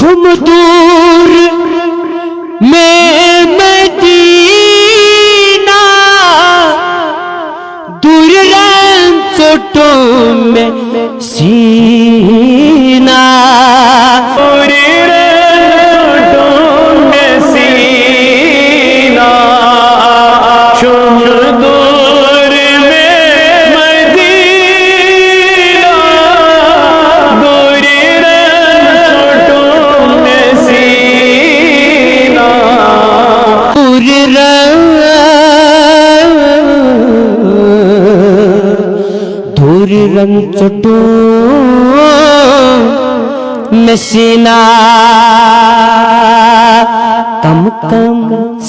چھم دور میں مدینہ دور رن ژوٚٹُم مےٚ سیٖنہ دور رن ژوٚٹُم مےٚ سیٖنہ چھم دور میں مدینہ دور رن ژوٚٹُم مےٚ سیٖنہ دور رن ژوٚٹُم مےٚ سیٖنہ کم کم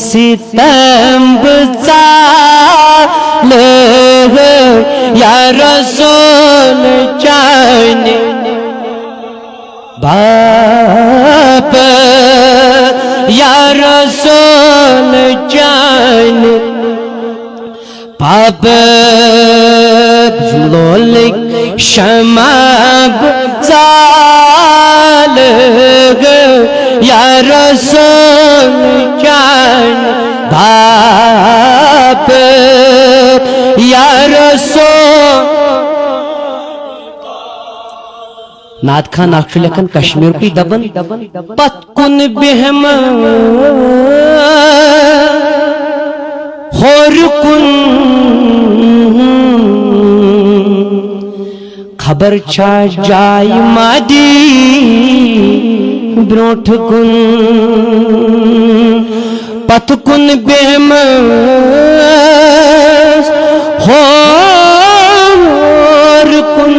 ستم بہٕ ژالہٕ یا رسول چانہِ باپتھ یا رسول چانہِ باپتھ لولٕکۍ شمع بہٕ ژالہٕ یا رسول چانہِ باپتھ یا رسول ناد خان اکھ چھُ لیکھان کشمیٖرکُے دپان پتھ کُن بیہمہٕ ہور کُن خبر چھا جایہِ مادی برونٛٹھ کُن پتھ کُن بیہمس ہور کُن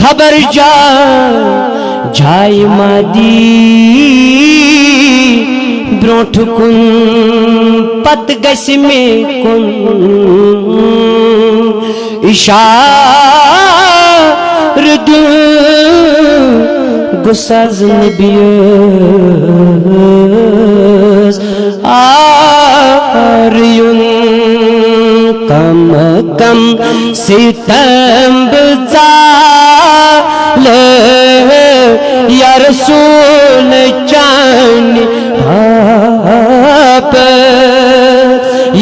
خبر جایہِ مادی برونٛٹھ کُن پتہٕ گژھِ مےٚ کُن اِشارٕ دیُن گوٚژھ آز نبیَس آر یُن کم کم ستم بہٕ ژالہٕ یا رسول چانہِ باپتھ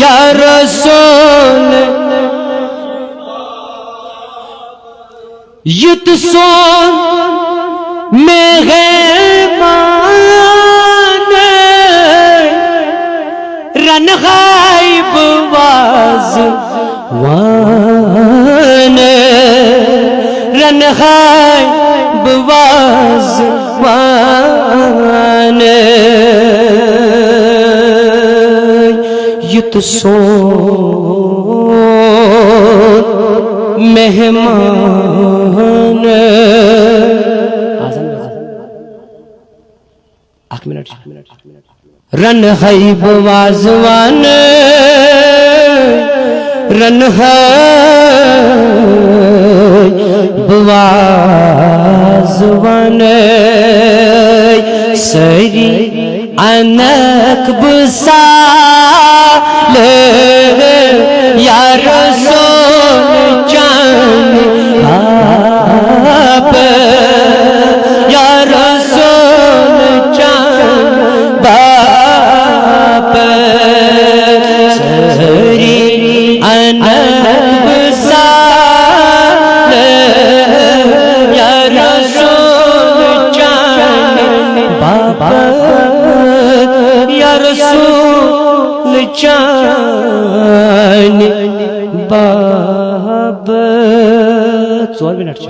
یا رسول یُتھ سون مہمان رنہاے بہٕ وازوان رنہاے بہٕ وازوان یُتھ سون مہمان اکھ منٹ رنہاے بہٕ وازوان رنہاے بہٕ وازوان سٲری انکھ بہٕ سالہٕ یا رسول چانہِ باپتھ یا رسول چانہِ باپتھ سٲری انکھ بہٕ سالہٕ یا رسول چانہِ باپتھ یا رسول چانہِ باپتھ 4 منٹ چھِ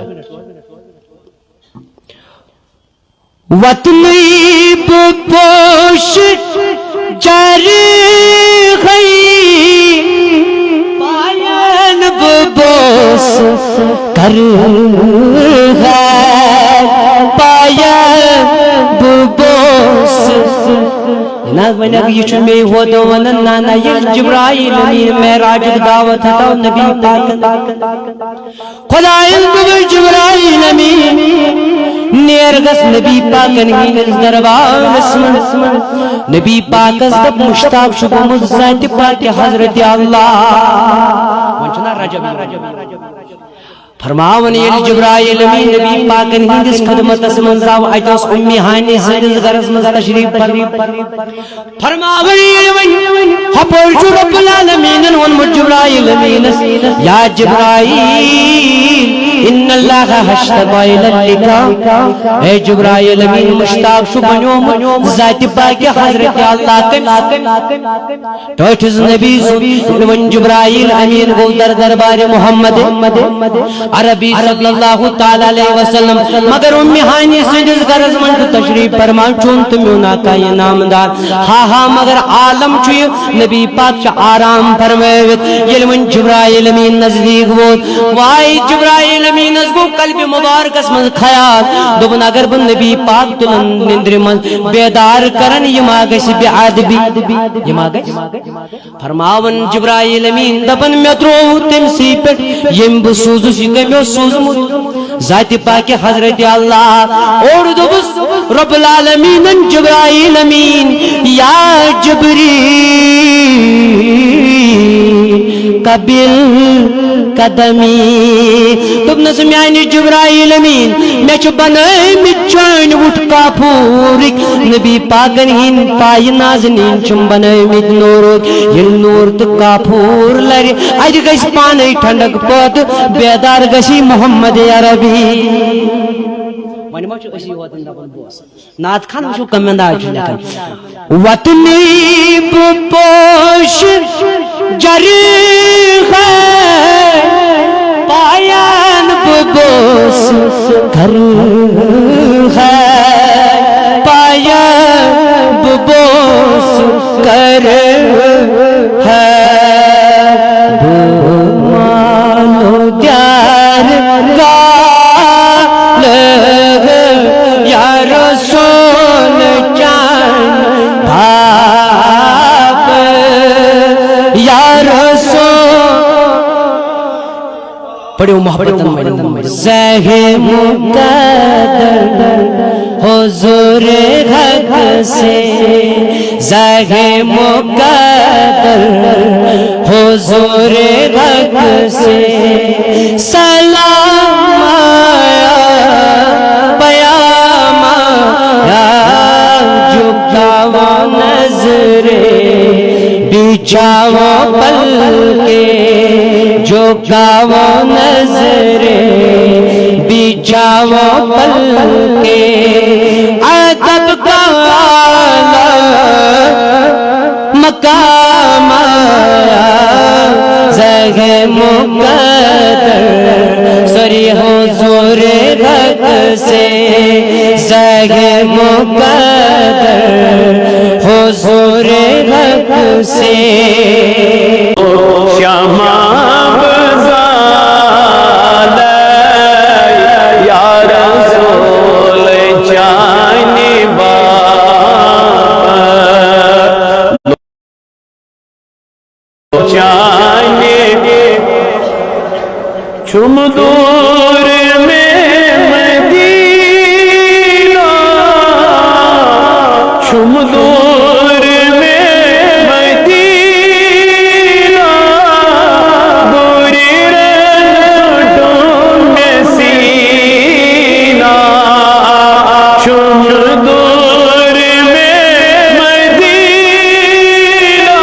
وطنٕے بہٕ پوشہٕ جرغے پایَن بہٕ بوسہٕ کرغے پایَن بہٕ بوسہٕ یہ چھُ مے ووتو ونان نانا ییٚلہِ جبرائیل امین معراجُک دعوت ہٹاو نبی پاکن خدایَن دوٚپُس جبرائیل امین نیر گژھ نبی پاکن ہٕنٛدِس دربارس منٛز نبی پاکس دوٚپ مشتاق چھُ گوٚمُت ذاتِ پاکہِ حضرت اللہ وۄنۍ چھُنہ رجب فرماون یل جبرائیل امین نبی پاکن ہندس خدمت اسمن زاو اجوس امی ہانی سندس غرز مز تشریف فرماون یل حپور جو رب العالمین ون جبرائیل امین یا جبرائیل ان اللہ حشتب الالکا اے جبرائیل امین مشتاق شو بنیوم ذات پاک حضرت اللہ توٹز نبی ون جبرائیل امین گو در دربار محمد عربی صلی اللہ تعالی علیہ وسلم مگر امی ہانی سندس غرض مند تشریف فرمان چون تمیونا کا یہ نامدار ہاں مگر عالم چھوئی نبی پاک چا آرام فرمائیت یلمن جبرائیل امین نزدیک بود وائی جبرائیل امین نزگو قلب مبارک اسمز خیال دوبن اگر بن نبی پاک تلن نندر من بیدار کرن یما گش بیعادبی یما گش فرماون جبرائیل امین دبن میترو تمسی پر یم بسوزو شکمیو سوزمت ذات پاک حضرت اللہ اور دوبس رب العالمین جبرائیل امین یا جبریل قبل قدمی تب نسمیانی جبرائیل امین میں چو بنائی مچان اٹھ کافورک نبی پاکن ہین پائی نازنین چم بنائی مچ نورک یہ نور تو کافور لری آج گیس پانے ٹھنڈک پت بیدار گسی محمد عربی وانی ما چھو اسی وطن دبن بوس نات خان چھو کمندار چھو لکھن وطنی بپوش جری ہے پایان ببوس گھر ہے پایان ببوس کر ہے بمانو دیار گال یا رسول چان بھاپ یا رسول پڑھو محبت زہ مقدر حضور حق سے زہ مقدر حضور حق سے سلام آیا پیام آیا جھکاوا نظرے بچھاوا پل کے جھکاوا نظرے بچھاوا پل کے ادب کا مقام آیا زہ مقدر سری حضور حق سے زہ مقدر حضور حق سے شمع بزال یا رسول جانی چم دور میں مدینہ چم دور میں مدینہ دوری رنٹوں میں سینہ چم دور میں مدینہ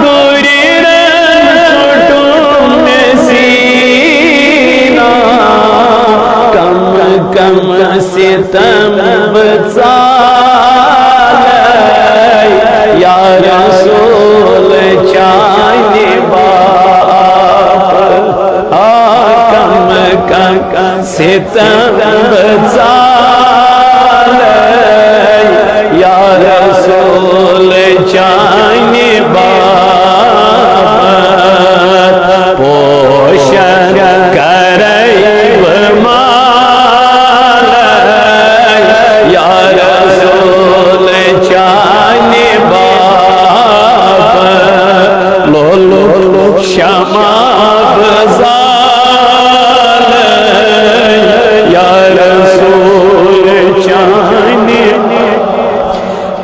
دوری رنٹوں میں سینہ کم ستم بزال یا رسول چاہنے باپ کم ستم بزال یا رسول چاہنے باپ پوشن کرائیو مال یا رسول چاہنے باپ لولو شمع بزال یا رسول چاہنے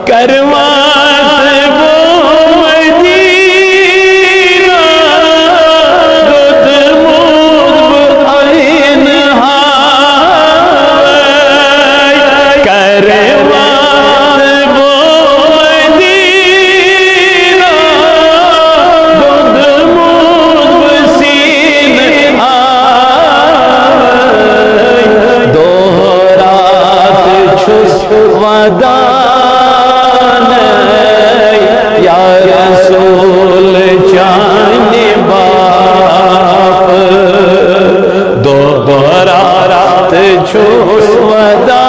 کروان وہ مدینہ دود مود ودان یا رسول چان باپ دوبارہ رات چھوڑ ودان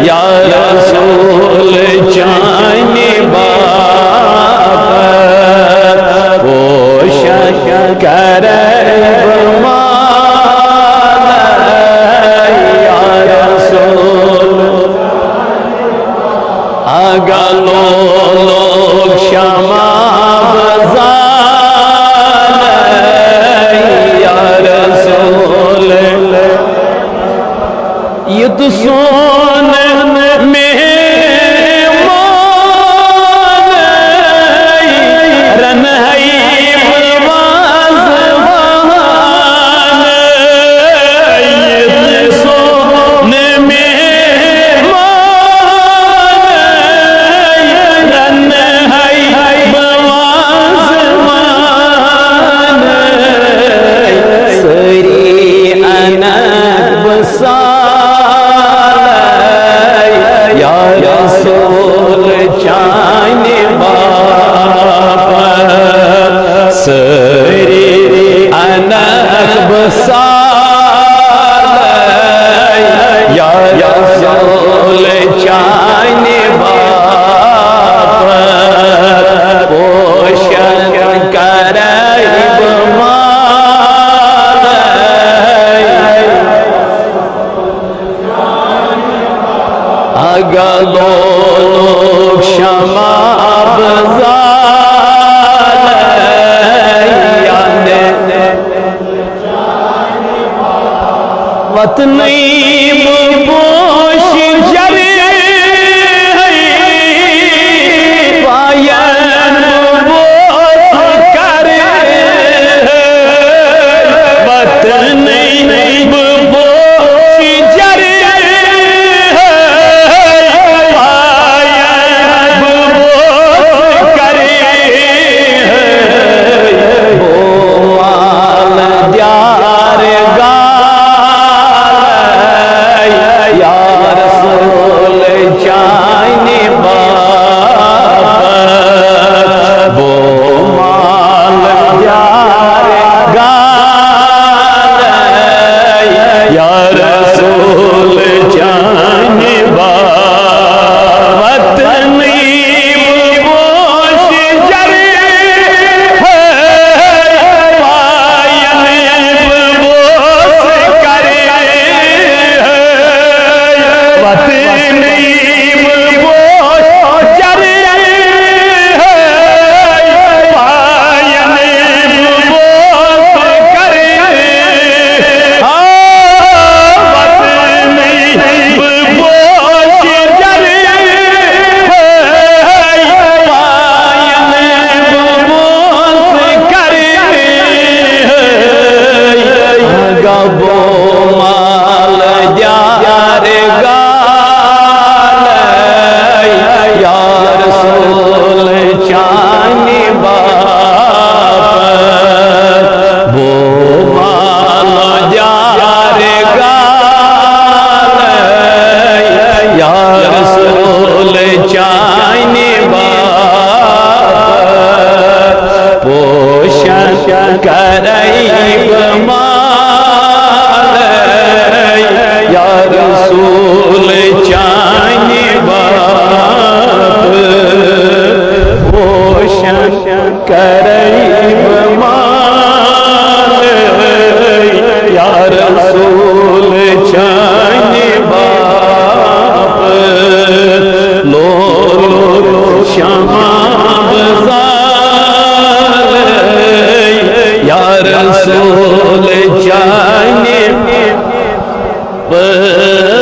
یا رسول چان باپ پوشش کرے گلو لوگ شما بزان یا رسول یہ تو سون مہمان رن ہے بلوازوان یہ تو سون گلو لوگ شما بزان وطنی بوش جری پاین بوش کرے وطنی بوش جری رسول جانے پر